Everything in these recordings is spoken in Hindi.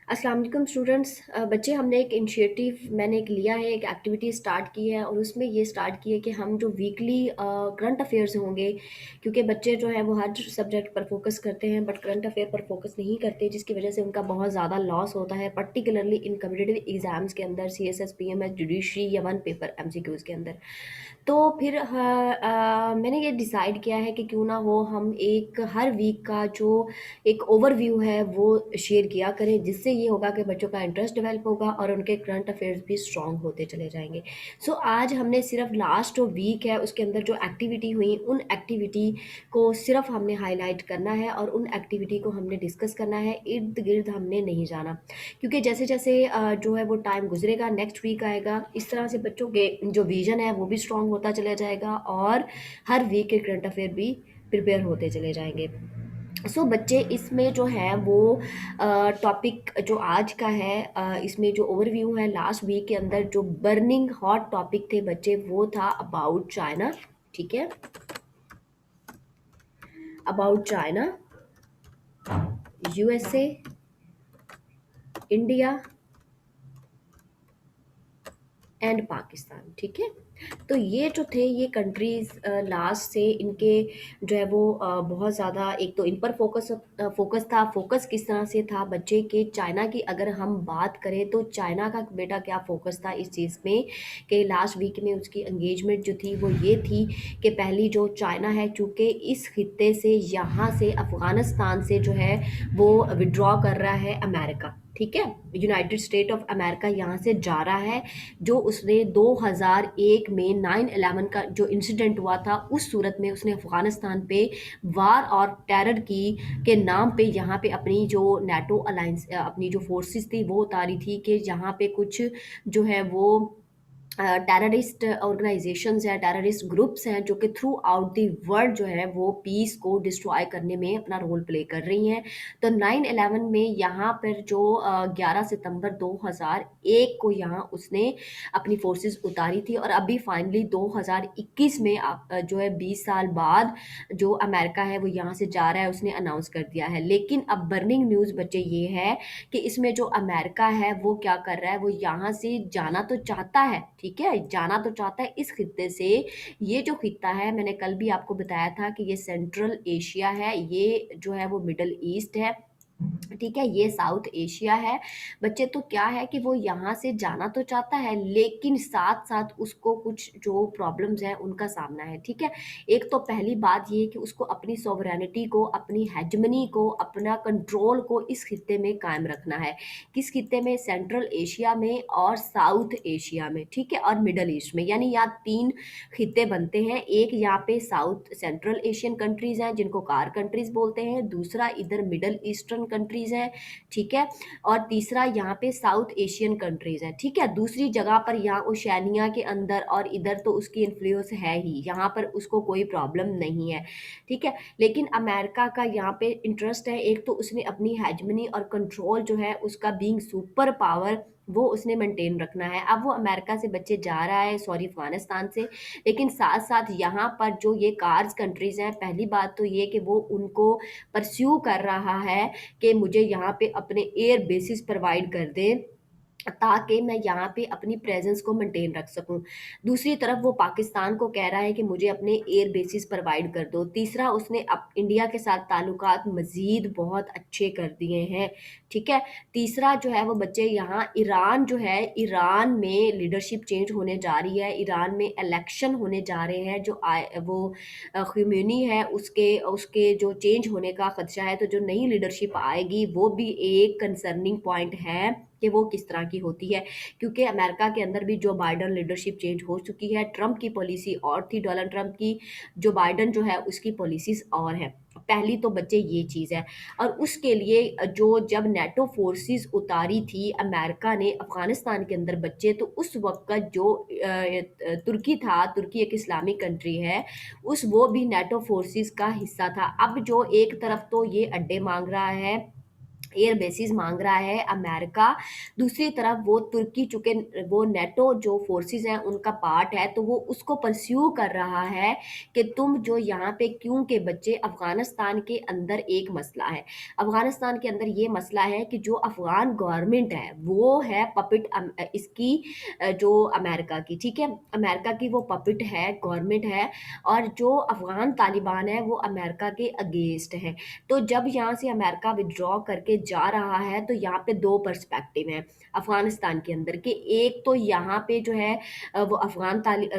अस्सलाम वालेकुम स्टूडेंट्स। बच्चे हमने एक इनिशिएटिव मैंने एक लिया है, एक एक्टिविटी स्टार्ट की है और उसमें ये स्टार्ट की है कि हम जो वीकली करंट अफेयर्स होंगे, क्योंकि बच्चे जो हैं वो हर सब्जेक्ट पर फोकस करते हैं बट करंट अफेयर पर फोकस नहीं करते, जिसकी वजह से उनका बहुत ज़्यादा लॉस होता है, पर्टिकुलरली इन कम्पिटिटिव एग्जाम्स के अंदर, CSS PMS जुडिशरी या वन पेपर MCQs के अंदर। तो फिर मैंने ये डिसाइड किया है कि क्यों ना हो हम एक हर वीक का जो एक ओवरव्यू है वो शेयर किया करें, जिससे ये होगा कि बच्चों का इंटरेस्ट डेवलप होगा और उनके करंट अफेयर्स भी स्ट्रांग होते चले जाएंगे। सो आज हमने सिर्फ लास्ट जो वीक है उसके अंदर जो एक्टिविटी हुई, उन एक्टिविटी को सिर्फ हमने हाईलाइट करना है और उन एक्टिविटी को हमने डिस्कस करना है, इर्द गिर्द हमने नहीं जाना, क्योंकि जैसे जैसे जो है वो टाइम गुजरेगा, नेक्स्ट वीक आएगा, इस तरह से बच्चों के जो विजन है वो भी स्ट्रांग होता चला जाएगा और हर वीक के करंट अफेयर भी प्रिपेयर होते चले जाएंगे। बच्चे इसमें जो है वो टॉपिक जो आज का है, इसमें जो ओवरव्यू है लास्ट वीक के अंदर जो बर्निंग हॉट टॉपिक थे बच्चे, वो था अबाउट चाइना। ठीक है, about China, USA, India and Pakistan. ठीक है, तो ये जो थे ये कंट्रीज लास्ट से इनके जो है वो बहुत ज़्यादा, एक तो इन पर फोकस था। फोकस किस तरह से था बच्चे के, चाइना की अगर हम बात करें तो चाइना का बेटा क्या फोकस था इस चीज़ में कि लास्ट वीक में उसकी एंगेजमेंट जो थी वो ये थी कि पहली जो चाइना है, चूँकि इस खित्ते से, यहाँ से, अफ़गानिस्तान से जो है वो विड्रॉ कर रहा है अमेरिका। ठीक है, यूनाइटेड स्टेट ऑफ अमेरिका यहाँ से जा रहा है। जो उसने 2001 में 9/11 का जो इंसिडेंट हुआ था, उस सूरत में उसने अफगानिस्तान पे वार और टेरर की के नाम पे यहाँ पे अपनी जो नेटो अलायंस, अपनी जो फोर्सेस थी वो उतारी थी कि यहाँ पे कुछ जो है वो टेररिस्ट ऑर्गेनाइजेशंस हैं, टेररिस्ट ग्रुप्स हैं जो कि थ्रू आउट द वर्ल्ड जो है वो पीस को डिस्ट्रॉय करने में अपना रोल प्ले कर रही हैं। तो 9/11 में यहाँ पर जो 11 सितंबर 2001 को यहाँ उसने अपनी फोर्सेस उतारी थी और अभी फाइनली 2021 में जो है 20 साल बाद जो अमेरिका है वो यहाँ से जा रहा है, उसने अनाउंस कर दिया है। लेकिन अब बर्निंग न्यूज़ बच्चे ये है कि इसमें जो अमेरिका है वो क्या कर रहा है, वो यहाँ से जाना तो चाहता है, ठीक है, जाना तो चाहता है इस खित्ते से। ये जो खित्ता है, मैंने कल भी आपको बताया था कि ये सेंट्रल एशिया है, ये जो है वो मिडल ईस्ट है, ठीक है, ये साउथ एशिया है बच्चे। तो क्या है कि वो यहाँ से जाना तो चाहता है, लेकिन साथ साथ उसको कुछ जो प्रॉब्लम्स हैं उनका सामना है। ठीक है, एक तो पहली बात ये कि उसको अपनी सॉवरेनिटी को, अपनी हेजमनी को, अपना कंट्रोल को इस खित्ते में कायम रखना है। किस खित्ते में? सेंट्रल एशिया में और साउथ एशिया में, ठीक है, और मिडल ईस्ट में, यानी यहाँ तीन खित्ते बनते हैं। एक यहाँ पे साउथ सेंट्रल एशियन कंट्रीज हैं जिनको कार कंट्रीज बोलते हैं, दूसरा इधर मिडल ईस्टर्न कंट्रीज हैं, ठीक है, और तीसरा यहाँ पे साउथ एशियन कंट्रीज हैं। ठीक है, दूसरी जगह पर यहाँ ओशियानिया के अंदर और इधर तो उसकी इन्फ्लुएंस है ही, यहाँ पर उसको कोई प्रॉब्लम नहीं है। ठीक है, लेकिन अमेरिका का यहाँ पे इंटरेस्ट है, एक तो उसने अपनी हेजमनी और कंट्रोल जो है उसका बीइंग सुपर पावर वो उसने मेंटेन रखना है। अब वो अमेरिका से बच्चे जा रहा है, सॉरी अफगानिस्तान से, लेकिन साथ साथ यहाँ पर जो ये कार्स कंट्रीज हैं, पहली बात तो ये कि वो उनको परस्यू कर रहा है कि मुझे यहाँ पे अपने एयर बेसिस प्रोवाइड कर दे ताकि मैं यहाँ पे अपनी प्रेजेंस को मेंटेन रख सकूं। दूसरी तरफ वो पाकिस्तान को कह रहा है कि मुझे अपने एयर बेसिस प्रोवाइड कर दो। तीसरा, उसने इंडिया के साथ ताल्लुकात मजीद बहुत अच्छे कर दिए हैं। ठीक है, तीसरा जो है वो बच्चे यहाँ ईरान जो है, ईरान में लीडरशिप चेंज होने जा रही है, ईरान में इलेक्शन होने जा रहे हैं, जो वो ख्यूमेनी है उसके उसके जो चेंज होने का खदशा है। तो जो नई लीडरशिप आएगी वो भी एक कंसर्निंग पॉइंट है कि वो किस तरह की होती है, क्योंकि अमेरिका के अंदर भी जो बाइडन लीडरशिप चेंज हो चुकी है, ट्रंप की पॉलिसी और थी, डोनाल्ड ट्रंप की, जो बाइडन जो है उसकी पॉलिसीज और है। पहली तो बच्चे ये चीज़ है। और उसके लिए जो जब नेटो फोर्सेस उतारी थी अमेरिका ने अफगानिस्तान के अंदर बच्चे, तो उस वक्त का जो तुर्की था, तुर्की एक इस्लामिक कंट्री है, उस वो भी नेटो फोर्सेस का हिस्सा था। अब जो एक तरफ तो ये अड्डे मांग रहा है एयर बेसिस मांग रहा है अमेरिका। दूसरी तरफ वो तुर्की, चूंकि वो नेटो जो फोर्सेस हैं उनका पार्ट है, तो वो उसको परस्यू कर रहा है कि तुम जो यहाँ पे, क्यों के बच्चे, अफगानिस्तान के अंदर एक मसला है। अफगानिस्तान के अंदर ये मसला है कि जो अफगान गवर्नमेंट है वो है पपिट इसकी, जो अमेरिका की, ठीक है, अमेरिका की वो पपिट है, गवर्नमेंट है। और जो अफगान तालिबान है वो अमेरिका के अगेंस्ट है। तो जब यहाँ से अमेरिका विड्रॉ करके जा रहा है, तो यहाँ पे दो पर्सपेक्टिव हैं अफगानिस्तान के अंदर के। एक तो यहाँ पे जो है वो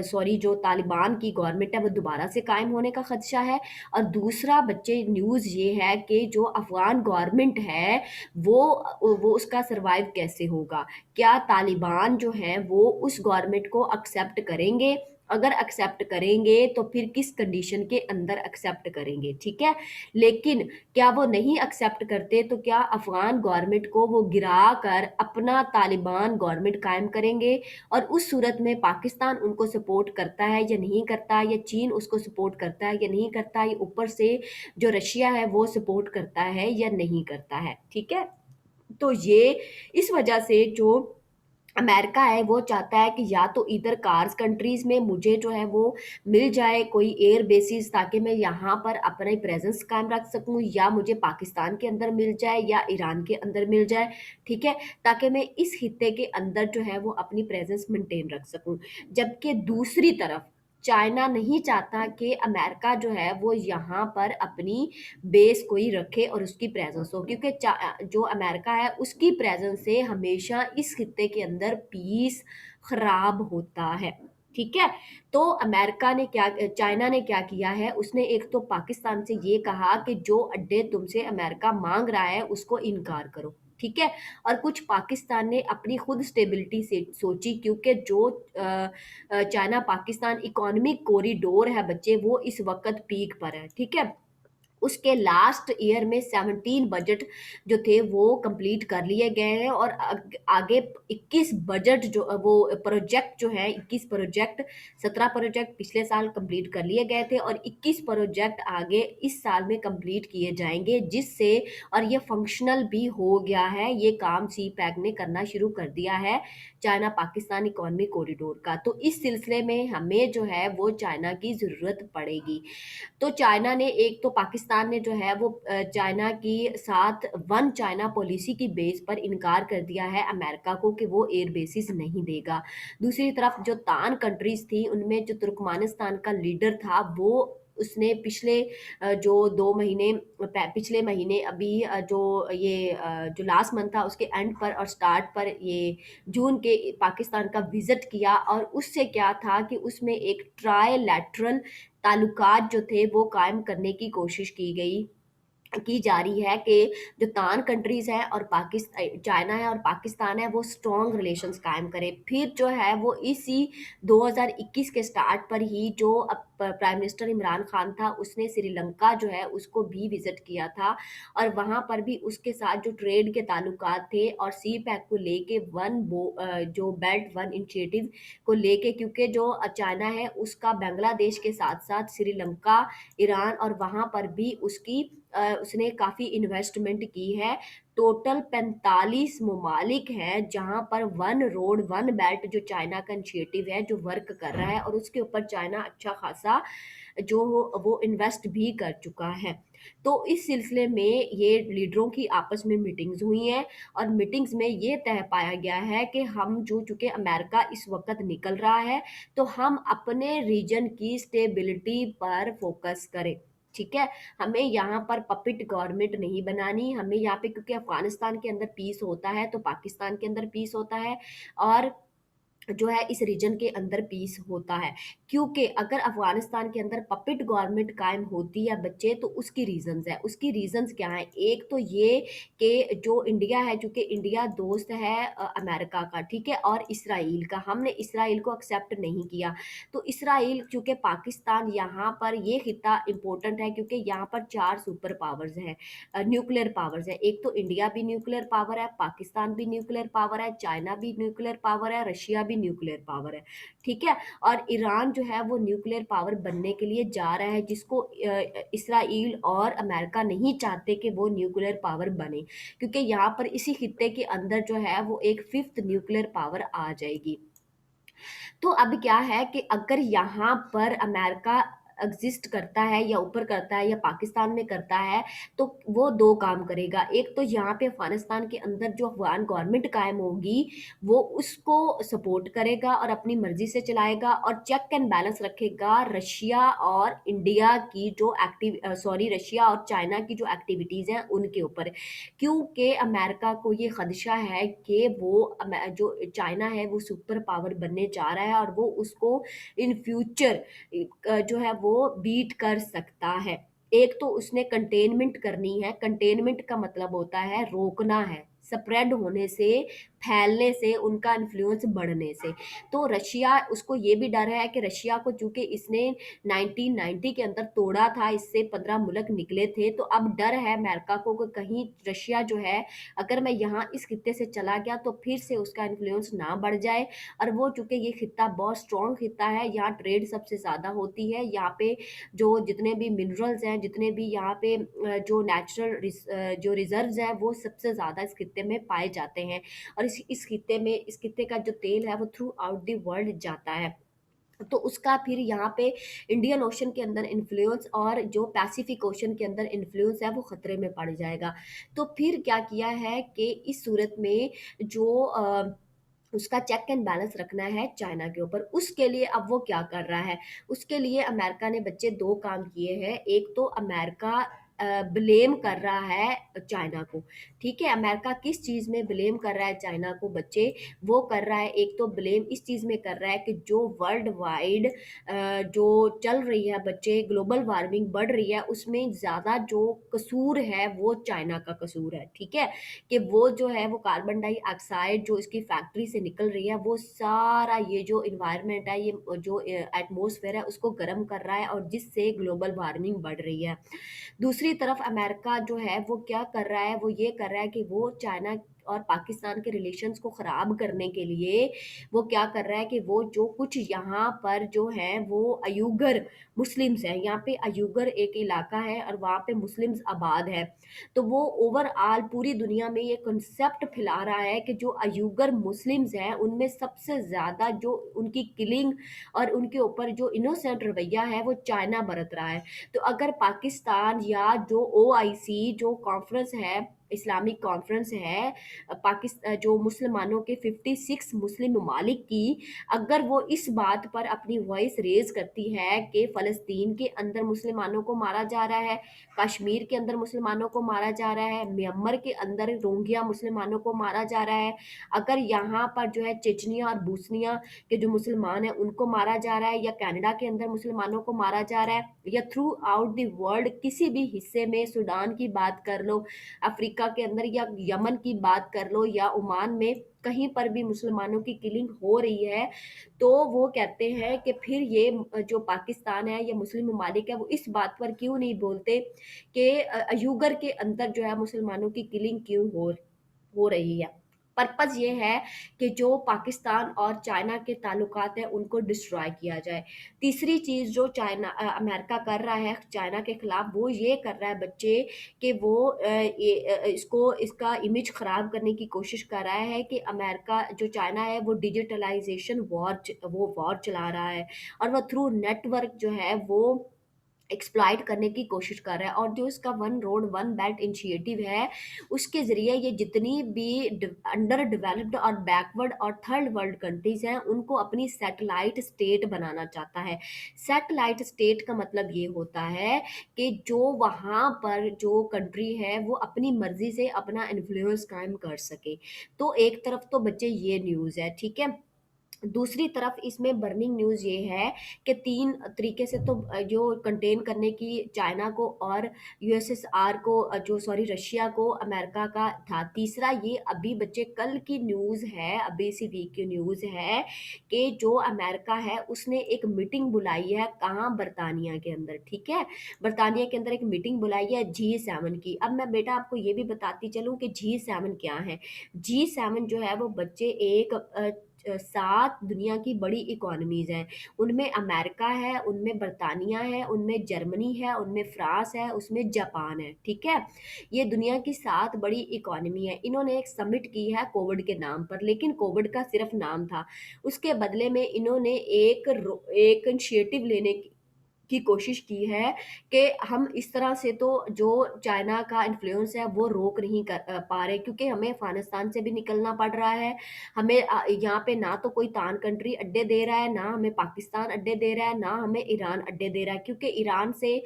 सॉरी, जो तालिबान की गवर्नमेंट है वो दोबारा से कायम होने का खदशा है। और दूसरा बच्चे न्यूज़ ये है कि जो अफगान गवर्नमेंट है वो उसका सरवाइव कैसे होगा। क्या तालिबान जो है वो उस गवर्नमेंट को एक्सेप्ट करेंगे? अगर एक्सेप्ट करेंगे तो फिर किस कंडीशन के अंदर एक्सेप्ट करेंगे, ठीक है। लेकिन क्या वो नहीं एक्सेप्ट करते तो क्या अफगान गवर्नमेंट को वो गिरा कर अपना तालिबान गवर्नमेंट कायम करेंगे? और उस सूरत में पाकिस्तान उनको सपोर्ट करता है या नहीं करता, या चीन उसको सपोर्ट करता है या नहीं करता, या ऊपर से जो रशिया है वो सपोर्ट करता है या नहीं करता है, ठीक है। तो ये इस वजह से जो अमेरिका है वो चाहता है कि या तो इधर कार्स कंट्रीज में मुझे जो है वो मिल जाए कोई एयर बेसिस, ताकि मैं यहाँ पर अपना प्रेजेंस कायम रख सकूं, या मुझे पाकिस्तान के अंदर मिल जाए या ईरान के अंदर मिल जाए, ठीक है, ताकि मैं इस खित्ते के अंदर जो है वो अपनी प्रेजेंस मेंटेन रख सकूं। जबकि दूसरी तरफ चाइना नहीं चाहता कि अमेरिका जो है वो यहाँ पर अपनी बेस कोई रखे और उसकी प्रेजेंस हो, क्योंकि जो अमेरिका है उसकी प्रेजेंस से हमेशा इस खित्ते के अंदर पीस खराब होता है, ठीक है। तो अमेरिका ने क्या, चाइना ने क्या किया है, उसने एक तो पाकिस्तान से ये कहा कि जो अड्डे तुमसे अमेरिका मांग रहा है उसको इनकार करो, ठीक है। और कुछ पाकिस्तान ने अपनी खुद स्टेबिलिटी से सोची, क्योंकि जो चाइना पाकिस्तान इकोनॉमिक कॉरिडोर है बच्चे, वो इस वक्त पीक पर है, ठीक है। उसके लास्ट ईयर में 17 बजट जो थे वो कंप्लीट कर लिए गए हैं, और आगे 21 बजट जो वो प्रोजेक्ट जो है, 21 प्रोजेक्ट, 17 प्रोजेक्ट पिछले साल कंप्लीट कर लिए गए थे और 21 प्रोजेक्ट आगे इस साल में कंप्लीट किए जाएंगे, जिससे, और ये फंक्शनल भी हो गया है, ये काम सी पैक ने करना शुरू कर दिया है, चाइना पाकिस्तान इकोनॉमिक कॉरिडोर का। तो इस सिलसिले में हमें जो है वो चाइना की ज़रूरत पड़ेगी। तो चाइना ने, एक तो पाकिस्तान ने जो है वो चाइना की साथ वन चाइना पॉलिसी की बेस पर इनकार कर दिया है अमेरिका को कि वो एयर बेसिस नहीं देगा। दूसरी तरफ जो तान कंट्रीज थी उनमें जो तुर्कमानिस्तान का लीडर था वो, उसने पिछले जो 2 महीने पिछले महीने अभी जो लास्ट मंथ था उसके एंड पर और स्टार्ट पर ये जून के पाकिस्तान का विजिट किया, और उससे क्या था कि उसमें एक ट्रायलैटरल ताल्लुकात जो थे वो कायम करने की कोशिश की जा रही है कि जो तान कंट्रीज है और पाकिस्तान, चाइना है और पाकिस्तान है, वो स्ट्रॉन्ग रिलेशंस कायम करे। फिर जो है वो इसी 2021 के स्टार्ट पर ही जो प्राइम मिनिस्टर इमरान खान था उसने श्रीलंका जो है उसको भी विजिट किया था, और वहां पर भी उसके साथ जो ट्रेड के ताल्लुकात थे और सी पैक को लेके जो बेल्ट वन इनिशिएटिव को लेके, क्योंकि जो चाइना है उसका बांग्लादेश के साथ साथ श्रीलंका, ईरान और वहां पर भी उसने काफ़ी इन्वेस्टमेंट की है। टोटल 45 ममालिक हैं जहां पर वन रोड वन बेल्ट जो चाइना का इनिशिएटिव है जो वर्क कर रहा है, और उसके ऊपर चाइना अच्छा खासा जो वो इन्वेस्ट भी कर चुका है। तो इस सिलसिले में ये लीडरों की आपस में मीटिंग्स हुई हैं, और मीटिंग्स में ये तय पाया गया है कि हम जो, चूंकि अमेरिका इस वक्त निकल रहा है, तो हम अपने रीजन की स्टेबिलिटी पर फोकस करें, ठीक है। हमें यहाँ पर पपिट गवर्नमेंट नहीं बनानी, हमें यहाँ पे, क्योंकि अफगानिस्तान के अंदर पीस होता है तो पाकिस्तान के अंदर पीस होता है, और जो है इस रीजन के अंदर पीस होता है। क्योंकि अगर अफगानिस्तान के अंदर पपिट गवर्नमेंट कायम होती है बच्चे, तो उसकी रीजंस है, उसकी रीजंस क्या है। एक तो ये कि जो इंडिया है, चूंकि इंडिया दोस्त है अमेरिका का, ठीक है, और इसराइल का, हमने इसराइल को एक्सेप्ट नहीं किया। तो इसराइल, चूंकि पाकिस्तान, यहाँ पर ये खिता इंपॉर्टेंट है क्योंकि यहाँ पर 4 सुपर पावर्स हैं, न्यूक्लियर पावर्स है। एक तो इंडिया भी न्यूक्लियर पावर है, पाकिस्तान भी न्यूक्लियर पावर है, चाइना भी न्यूक्लियर पावर है, रशिया भी भी न्यूक्लियर पावर है, ठीक है? और ईरान जो है वो न्यूक्लियर पावर बनने के लिए जा रहा है, जिसको इसराइल और अमेरिका नहीं चाहते कि वो न्यूक्लियर पावर बने, क्योंकि यहाँ पर इसी खित्ते के अंदर जो है वो एक फिफ्थ न्यूक्लियर पावर आ जाएगी। तो अब क्या है कि अगर यहाँ पर अमेरिका एग्जिस्ट करता है या ऊपर करता है या पाकिस्तान में करता है, तो वो दो काम करेगा। एक तो यहाँ पे अफगानिस्तान के अंदर जो अफगान गवर्नमेंट कायम होगी वो उसको सपोर्ट करेगा और अपनी मर्जी से चलाएगा, और चेक एंड बैलेंस रखेगा रशिया और इंडिया की जो रशिया और चाइना की जो एक्टिविटीज हैं उनके ऊपर। क्योंकि अमेरिका को ये खदशा है कि वो जो चाइना है वो सुपर पावर बनने जा रहा है और वो उसको इन फ्यूचर जो है वो बीट कर सकता है। एक तो उसने कंटेनमेंट करनी है, कंटेनमेंट का मतलब होता है रोकना है स्प्रेड होने से, फैलने से, उनका इन्फ्लुएंस बढ़ने से। तो रशिया, उसको ये भी डर है कि रशिया को, चूंकि इसने 1990 के अंदर तोड़ा था, इससे 15 मुल्क निकले थे, तो अब डर है अमेरिका को कि कहीं रशिया जो है, अगर मैं यहाँ इस खित्ते से चला गया तो फिर से उसका इन्फ्लुएंस ना बढ़ जाए। और वो चूंकि ये खित्ता बहुत स्ट्रॉन्ग खित्ता है, यहाँ ट्रेड सबसे ज़्यादा होती है, यहाँ पे जो जितने भी मिनरल्स हैं, जितने भी यहाँ पे जो नेचुरल जो रिजर्व्स हैं वो सबसे ज़्यादा इस खित्ते में पाए जाते हैं। और इस खित्ते में, इस खित्ते का जो तेल है वो थ्रू आउट द वर्ल्ड जाता है। तो उसका फिर यहाँ पे इंडियन ओशन के अंदर इन्फ्लुएंस और जो पैसिफिक ओशन के अंदर इन्फ्लुएंस है वो खतरे में पड़ जाएगा। तो फिर क्या किया है कि इस सूरत में जो उसका चेक एंड बैलेंस रखना है चाइना के ऊपर, उसके लिए अब वो क्या कर रहा है? उसके लिए अमेरिका ने बच्चे दो काम किए हैं। एक तो अमेरिका ब्लेम कर रहा है चाइना को, ठीक है? अमेरिका किस चीज में ब्लेम कर रहा है चाइना को बच्चे? वो कर रहा है, एक तो ब्लेम इस चीज में कर रहा है कि जो वर्ल्ड वाइड जो चल रही है बच्चे, ग्लोबल वार्मिंग बढ़ रही है, उसमें ज्यादा जो कसूर है वो चाइना का कसूर है, ठीक है? कि वो जो है वो कार्बन डाइऑक्साइड जो इसकी फैक्ट्री से निकल रही है वो सारा ये जो इन्वायरमेंट है, ये जो एटमॉस्फेयर है उसको गर्म कर रहा है, और जिससे ग्लोबल वार्मिंग बढ़ रही है। दूसरी तरफ अमेरिका जो है वो क्या कर रहा है? वो ये कर रहा है कि वो चाइना और पाकिस्तान के रिलेशंस को खराब करने के लिए वो क्या कर रहा है कि वो जो कुछ यहाँ पर जो है वो अयूगर मुस्लिम्स हैं, यहाँ पे अयूगर एक इलाका है और वहाँ पे मुस्लिम्स आबाद है, तो वो ओवरऑल पूरी दुनिया में ये कंसेप्ट फैला रहा है कि जो अयूगर मुस्लिम्स हैं उनमें सबसे ज्यादा जो उनकी किलिंग और उनके ऊपर जो इनोसेंट रवैया है वो चाइना बरत रहा है। तो अगर पाकिस्तान या जो ओआईसी जो कॉन्फ्रेंस है, इस्लामिक कॉन्फ्रेंस है, पाकिस्तान जो मुसलमानों के 56 मुस्लिम ममालिक की, अगर वो इस बात पर अपनी वॉइस रेज करती है कि फ़लस्तीन के अंदर मुसलमानों को मारा जा रहा है, कश्मीर के अंदर मुसलमानों को मारा जा रहा है, म्यांमार के अंदर रोहिंग्या मुसलमानों को मारा जा रहा है, अगर यहाँ पर जो है चेचनिया और बूसनिया के जो मुसलमान हैं उनको मारा जा रहा है, या कनाडा के अंदर मुसलमानों को मारा जा रहा है, या थ्रू आउट द वर्ल्ड किसी भी हिस्से में, सूडान की बात कर लो, अफ्रीका के अंदर, या यमन की बात कर लो, या ओमान में, कहीं पर भी मुसलमानों की किलिंग हो रही है, तो वो कहते हैं कि फिर ये जो पाकिस्तान है या मुस्लिम ममालिक है वो इस बात पर क्यों नहीं बोलते कि अयूगर के अंदर जो है मुसलमानों की किलिंग क्यों हो रही है? पर्पज ये है कि जो पाकिस्तान और चाइना के ताल्लुकात हैं उनको डिस्ट्रॉय किया जाए। तीसरी चीज जो अमेरिका कर रहा है चाइना के खिलाफ, वो ये कर रहा है बच्चे कि वो इसको इसका इमेज खराब करने की कोशिश कर रहा है कि अमेरिका जो चाइना है वो डिजिटलाइजेशन वॉर चला रहा है, और वो थ्रू नेटवर्क जो है वो एक्सप्लॉइट करने की कोशिश कर रहा है। और जो इसका one road one belt initiative है उसके ज़रिए ये जितनी भी अंडर डेवलप्ड और बैकवर्ड और थर्ड वर्ल्ड कंट्रीज हैं उनको अपनी सैटेलाइट स्टेट बनाना चाहता है। सैटेलाइट स्टेट का मतलब ये होता है कि जो वहाँ पर जो कंट्री है वो अपनी मर्जी से अपना इन्फ्लुएंस कायम कर सके। तो एक तरफ तो बच्चे ये न्यूज़ है, ठीक है? दूसरी तरफ इसमें बर्निंग न्यूज़ ये है कि तीन तरीके से तो जो कंटेन करने की चाइना को और यूएसएसआर को जो सॉरी रशिया को अमेरिका का था। तीसरा ये अभी बच्चे कल की न्यूज़ है, अभी इसी वीक की न्यूज़ है कि जो अमेरिका है उसने एक मीटिंग बुलाई है, कहाँ? बरतानिया के अंदर, ठीक है? बरतानिया के अंदर एक मीटिंग बुलाई है G7 की। अब मैं बेटा आपको ये भी बताती चलूँ कि G7 क्या है। G7 जो है वो बच्चे एक 7 दुनिया की बड़ी इकोनॉमीज़ हैं। उनमें अमेरिका है, उनमें बर्तानिया है, उनमें जर्मनी है, उनमें फ्रांस है, उसमें जापान है, ठीक है? ये दुनिया की 7 बड़ी इकोनॉमी है। इन्होंने एक समिट की है कोविड के नाम पर, लेकिन कोविड का सिर्फ़ नाम था। उसके बदले में इन्होंने एक इनिशिएटिव लेने की कोशिश की है कि हम इस तरह से तो जो चाइना का इन्फ्लुएंस है वो रोक नहीं पा रहे, क्योंकि हमें अफगानिस्तान से भी निकलना पड़ रहा है। हमें यहाँ पे ना तो कोई तान कंट्री अड्डे दे रहा है, ना हमें पाकिस्तान अड्डे दे रहा है, ना हमें ईरान अड्डे दे रहा है, क्योंकि ईरान से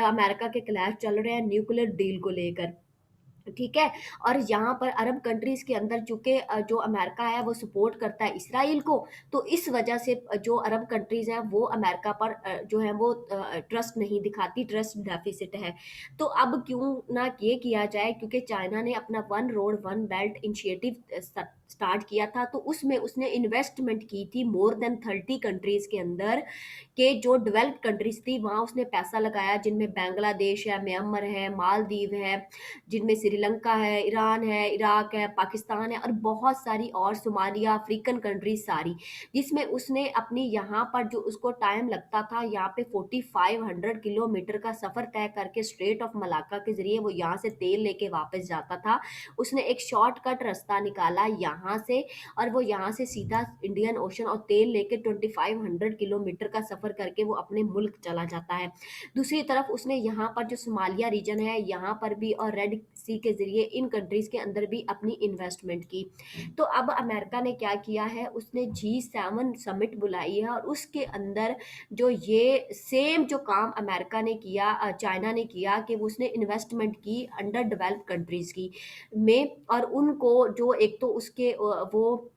अमेरिका के क्लैश चल रहे हैं न्यूक्लियर डील को लेकर। ठीक है? और यहाँ पर अरब कंट्रीज़ के अंदर चूँकि जो अमेरिका है वो सपोर्ट करता है इसराइल को, तो इस वजह से जो अरब कंट्रीज़ हैं वो अमेरिका पर जो है वो ट्रस्ट नहीं दिखाती, ट्रस्ट डेफ़िसिट है। तो अब क्यों ना ये किया जाए, क्योंकि चाइना ने अपना one road one belt initiative start किया था, तो उसमें उसने इन्वेस्टमेंट की थी मोर देन 30 कंट्रीज़ के अंदर, के जो डेवलप्ड कंट्रीज़ थी वहाँ उसने पैसा लगाया, जिनमें बांग्लादेश है, म्यांमार है, मालदीव है, जिनमें श्रीलंका है, ईरान है, इराक है, पाकिस्तान है और बहुत सारी और सोमालिया, अफ्रीकन कंट्रीज सारी, जिसमें उसने अपनी यहाँ पर जो उसको टाइम लगता था यहाँ पे 4500 किलोमीटर का सफ़र तय करके स्ट्रेट ऑफ मलाक्का के ज़रिए वो यहाँ से तेल लेके वापस जाता था। उसने एक शॉर्टकट रास्ता निकाला यहाँ से, और वो यहाँ से सीधा इंडियन ओशन और तेल लेके 2500 किलोमीटर का सफ़र करके वो अपने मुल्क चला जाता है। दूसरी तरफ उसने यहाँ पर जो सोमालिया रीजन है यहाँ पर भी और रेड सी के ज़रिए इन कंट्रीज़ के अंदर भी अपनी इन्वेस्टमेंट की। तो अब अमेरिका ने क्या किया है, उसने G7 समिट बुलाई है, और उसके अंदर जो ये सेम जो काम अमेरिका ने किया, चाइना ने किया कि वो उसने इन्वेस्टमेंट की अंडर डेवलप्ड कंट्रीज़ की में, और उनको जो एक तो वो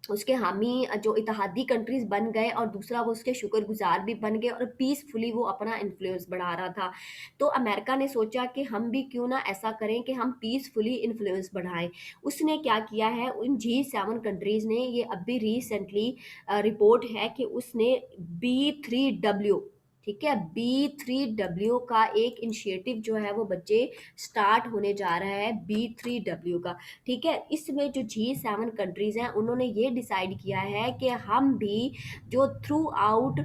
उसके हामी जो इत्तेहादी कंट्रीज़ बन गए, और दूसरा वो उसके शुक्रगुज़ार भी बन गए, और पीसफुली वो अपना इन्फ्लुएंस बढ़ा रहा था। तो अमेरिका ने सोचा कि हम भी क्यों ना ऐसा करें कि हम पीसफुली इन्फ्लुएंस बढ़ाएँ। उसने क्या किया है, उन G7 कंट्रीज़ ने, ये अभी रिसेंटली रिपोर्ट है कि उसने B3W, ठीक है? B3W का एक इनिशिएटिव जो है वो बच्चे स्टार्ट होने जा रहा है B3W का, ठीक है? इसमें जो G7 कंट्रीज़ हैं उन्होंने ये डिसाइड किया है कि हम भी जो थ्रू आउट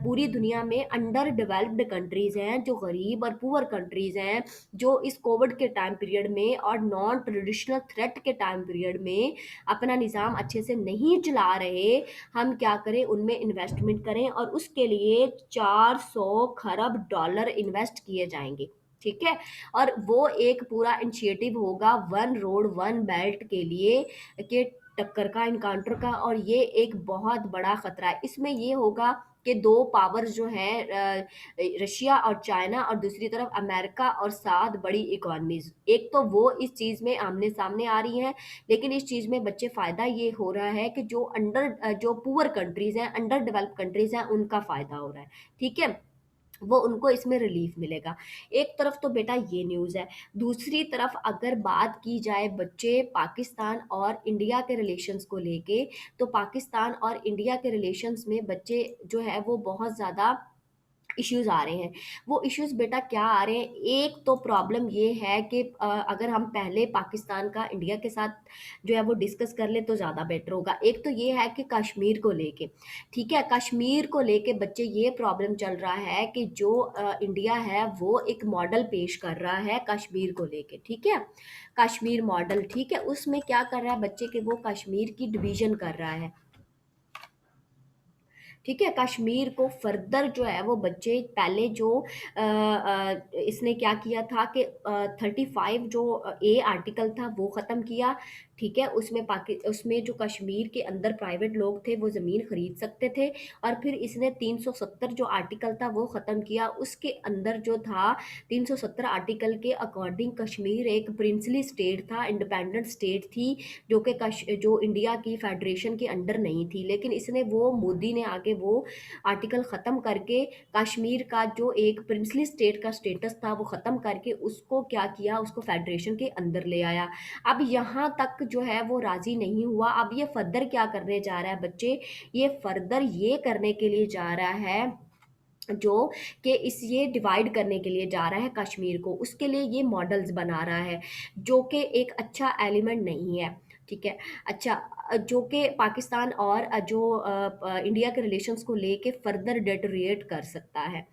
पूरी दुनिया में अंडर डेवलप्ड कंट्रीज़ हैं, जो गरीब और पुअर कंट्रीज़ हैं, जो इस कोविड के टाइम पीरियड में और नॉन ट्रेडिशनल थ्रेट के टाइम पीरियड में अपना निज़ाम अच्छे से नहीं चला रहे, हम क्या करें, उनमें इन्वेस्टमेंट करें, और उसके लिए 400 खरब डॉलर इन्वेस्ट किए जाएंगे, ठीक है? और वो एक पूरा इनिशिएटिव होगा वन रोड वन बेल्ट के लिए, के टक्कर का, इनकाउंटर का, और ये एक बहुत बड़ा खतरा है। इसमें ये होगा कि दो पावर्स जो हैं, रशिया और चाइना, और दूसरी तरफ अमेरिका, और 7 बड़ी इकोनॉमीज, एक तो वो इस चीज़ में आमने सामने आ रही हैं, लेकिन इस चीज़ में बच्चे फ़ायदा ये हो रहा है कि जो पुअर कंट्रीज़ हैं, अंडर डेवलप्ड कंट्रीज़ हैं, उनका फ़ायदा हो रहा है, ठीक है? वो उनको इसमें रिलीफ मिलेगा। एक तरफ तो बेटा ये न्यूज़ है, दूसरी तरफ अगर बात की जाए बच्चे पाकिस्तान और इंडिया के रिलेशंस को लेके, तो पाकिस्तान और इंडिया के रिलेशंस में बच्चे जो है वो बहुत ज़्यादा इश्यूज आ रहे हैं। वो इश्यूज बेटा क्या आ रहे हैं, एक तो प्रॉब्लम ये है कि अगर हम पहले पाकिस्तान का इंडिया के साथ जो है वो डिस्कस कर ले तो ज़्यादा बेटर होगा। एक तो ये है कि कश्मीर को लेके, ठीक है? कश्मीर को लेके बच्चे ये प्रॉब्लम चल रहा है कि जो इंडिया है वो एक मॉडल पेश कर रहा है कश्मीर को लेके, ठीक है? कश्मीर मॉडल, ठीक है? उसमें क्या कर रहा है बच्चे के, वो कश्मीर की डिवीजन कर रहा है, ठीक है? कश्मीर को फर्दर जो है वो बच्चे पहले जो इसने क्या किया था कि 35 जो ए आर्टिकल था वो ख़त्म किया, ठीक है? उसमें जो कश्मीर के अंदर प्राइवेट लोग थे वो ज़मीन खरीद सकते थे, और फिर इसने 370 जो आर्टिकल था वो ख़त्म किया। उसके अंदर जो था 370 आर्टिकल के अकॉर्डिंग कश्मीर एक प्रिंसली स्टेट था, इंडिपेंडेंट स्टेट थी, जो इंडिया की फेडरेशन के अंडर नहीं थी, लेकिन इसने वो मोदी ने आके वो आर्टिकल ख़त्म करके कश्मीर का जो एक प्रिंसली स्टेट का स्टेटस था वो ख़त्म करके उसको क्या किया, उसको फेडरेशन के अंदर ले आया। अब यहाँ तक जो है वो राज़ी नहीं हुआ, अब ये फर्दर क्या करने जा रहा है बच्चे, ये फर्दर ये करने के लिए जा रहा है जो कि इस ये डिवाइड करने के लिए जा रहा है कश्मीर को, उसके लिए ये मॉडल्स बना रहा है, जो कि एक अच्छा एलिमेंट नहीं है, ठीक है। अच्छा, जो कि पाकिस्तान और जो इंडिया के रिलेशंस को लेके फर्दर डेटोरिएट कर सकता है।